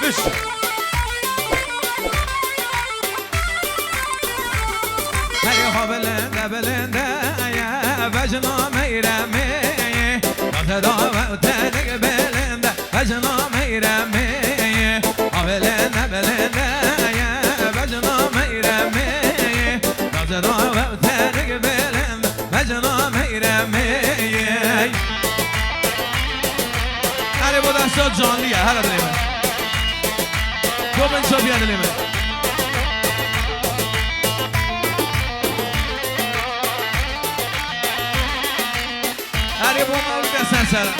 بش هيها بلنده بلنده يا بجنا ميرمي تداوى وتدق بلنده بجنا ميرمي بلنده بلنده يا بجنا ميرمي تداوى وتدق بلنده بجنا ميرمي هلی بود دستات جانلیه هلا دلیمه تو بنشا بیا دلیمه هلی بود مولود دستن سرم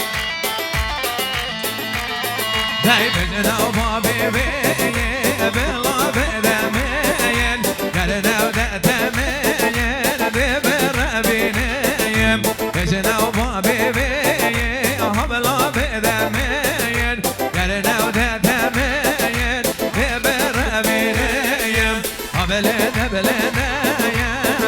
دای بجنا و بابی بیه بلا بدمین گرنو دتمین دی بربینیم بجنا و بابی بیه بلا بدمین گرنو دتمین دی بربینیم بلده بلده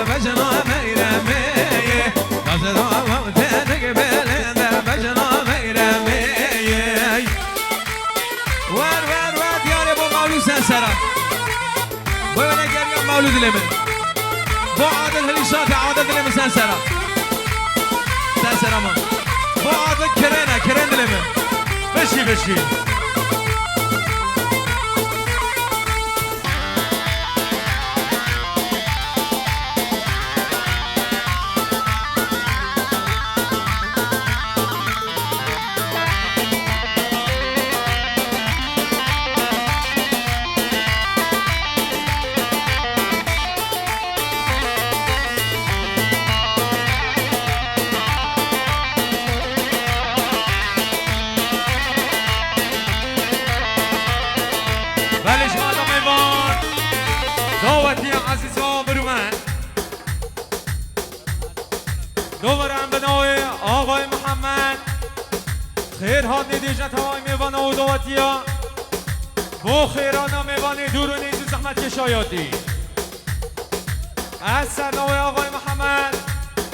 بجنا میرمیم دازدو و تنگ بلده بجنا میرمیم ور دیاره با مولود سنسرم باید گریم مولود لیمه با عادل هلیشات عادل لیمه سنسرم با عادل کرن لیمه بشی دوبارم به نوع آقای محمد خیر هاد ندیجه توای میوان و دواتی ها بو خیران میوان دور و نیزی زحمت کشایاتی از سر نوع آقای محمد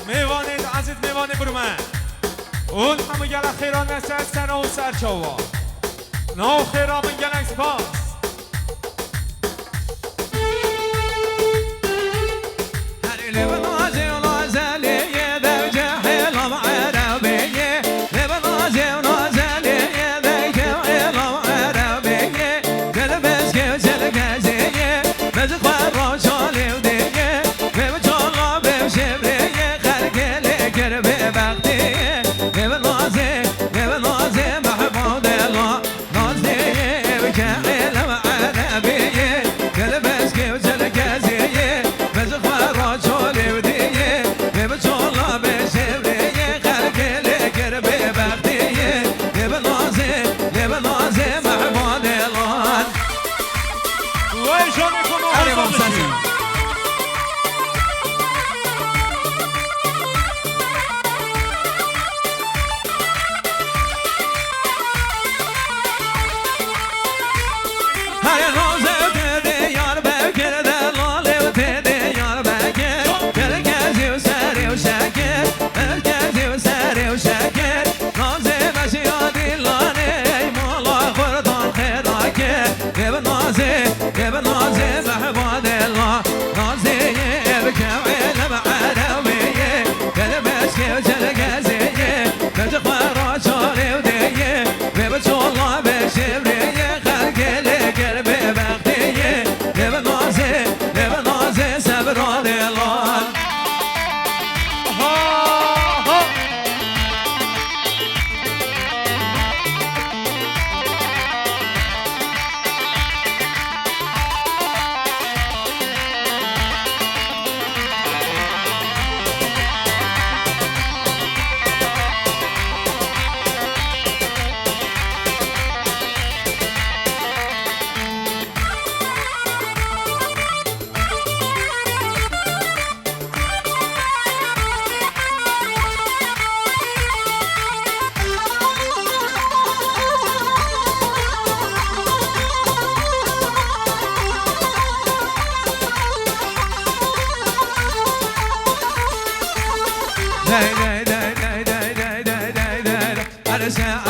میوان عزیز میوان برومن اون همه گل خیران نسه از سر و سرچاوا نو خیران من گلک سپاس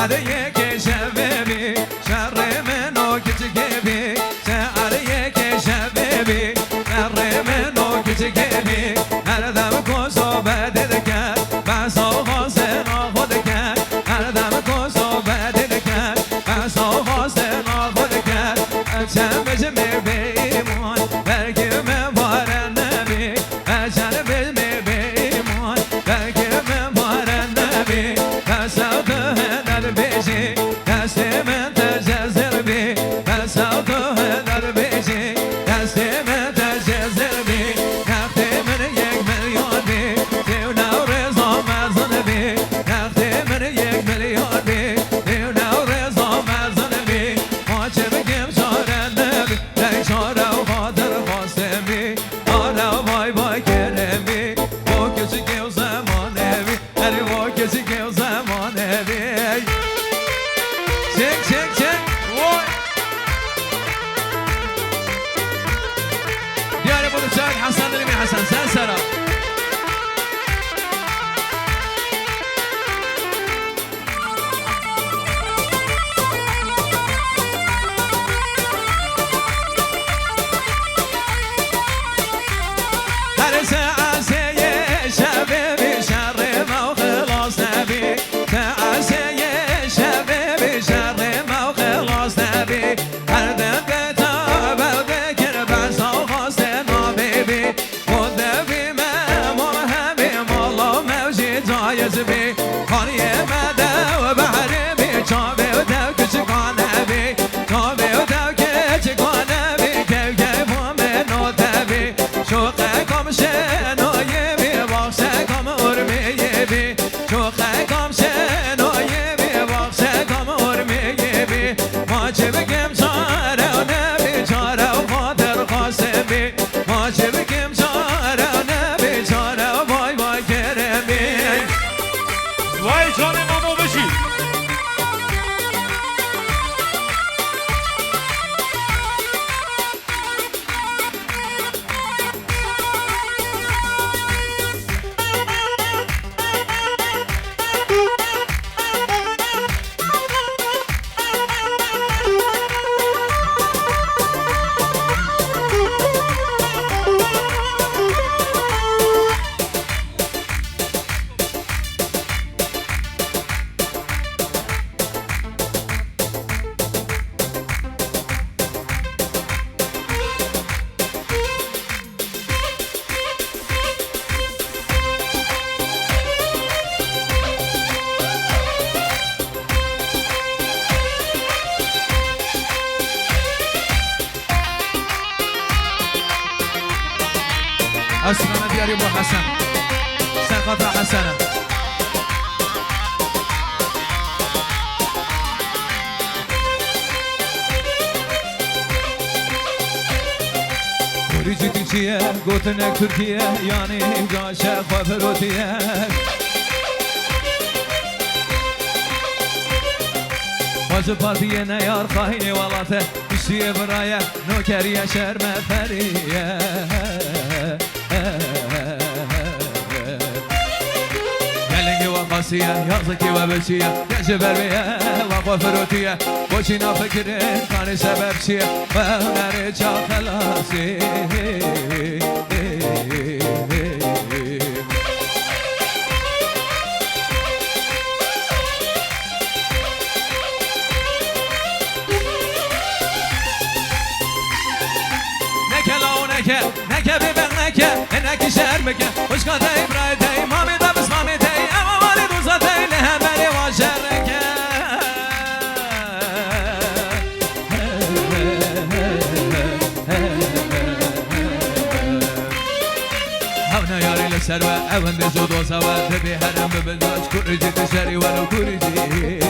عليك شبابي شر منو كتك خواستن خود کرد چند بجم بیمان برگم بارن نبی چند بجم بیمان برگم بارن نبی تصوت هدر بیشی دست من تجزر بی تصوت هدر بیشی دست من تجزر بی نقد من 1 میلیون بی دیو نورزا مزن بی نقد من 1 میلیون بی دیو نورزا مزن بی ما چه بگیم چاره نبی رای چاره و خاطر خواستم بی آره و بای بای کرم بی با کسی که و زمانه بی اری با کسی که و زمانه بی چک چک چک وای دیاره بودو شاید حسن داریم حسن سن سرا هر سعاسه شبه بی شر ما و خلاص نبی سعاسه شبه بی شر ما و خلاص نبی هر دفعه تا بکر بسا خواسته نابی خود بی ممام همه مالا موجی جایز بی خانی مده و بحری بی چابه و دو کچکانه بی چابه و دو کچکانه بی که بامه نوته بی شوقه کم شنایه بی باخشه کم ارمیه بی شوقه کم شنایه بی باخشه کم ارمیه بی ما چه بگیم چاره و نبی چاره و خاطر خواسته بی ما چه بگیم چاره و نبی چاره و بای بای کرم بی وای جان مامو بشی أسرنا دياري أبو حسن سقط حسنة خوريجي تنشيه قوتنك تركيا يعني قاشا خفروتيه واجب بارتيه نيار خايني ولاته بشيه برايه نوكريه شرمه فريه قلنقي وقاسية يغزكي وبشية يعجب البيئة وقفروتية وشينا فكرين كان سبب شيء وهنا رجع خلاصي نکه ببر نکه شرمکه خوشگاه دی برای دی مامی دبس مامی دی اما مالی دوزا دی نه بری و شرکه هونا یاری لسر و اون دزو دوزا و تبی هرم ببنداج کوریجی تشری ولو کوریجی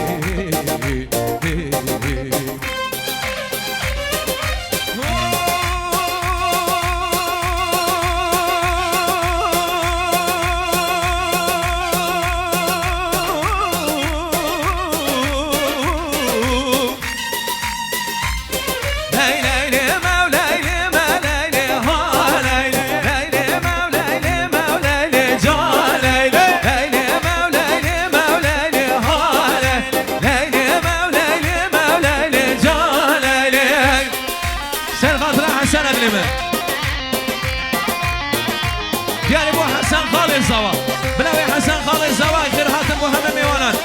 يعني ابو حسن خالد زوا بلاوي حسن خالد زوا غير هاتم وهم ميوانان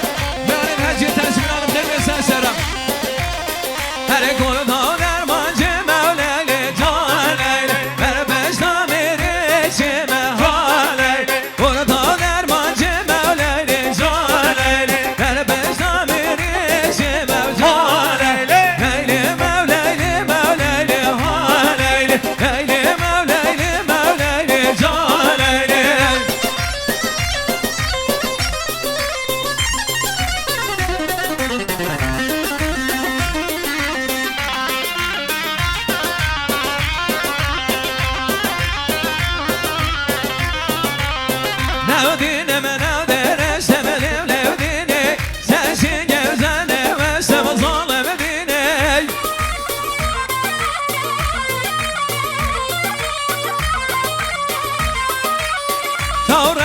ميوانين هجي تنسمين عالم غير مساسرة بر گل تا درمانچه مولیلی جانیلی بر بشتا میری چه مهالیلی گل تا درمانچه مولیلی جانیلی بر بشتا میری چه مهالیلی لیلی مولیلی مولیلی هالیلی لیلی مولیلی مولیلی جانیلی نودینه من نودره سمدیم لودینه سرشین گوزنه و سم ظالم دینه تور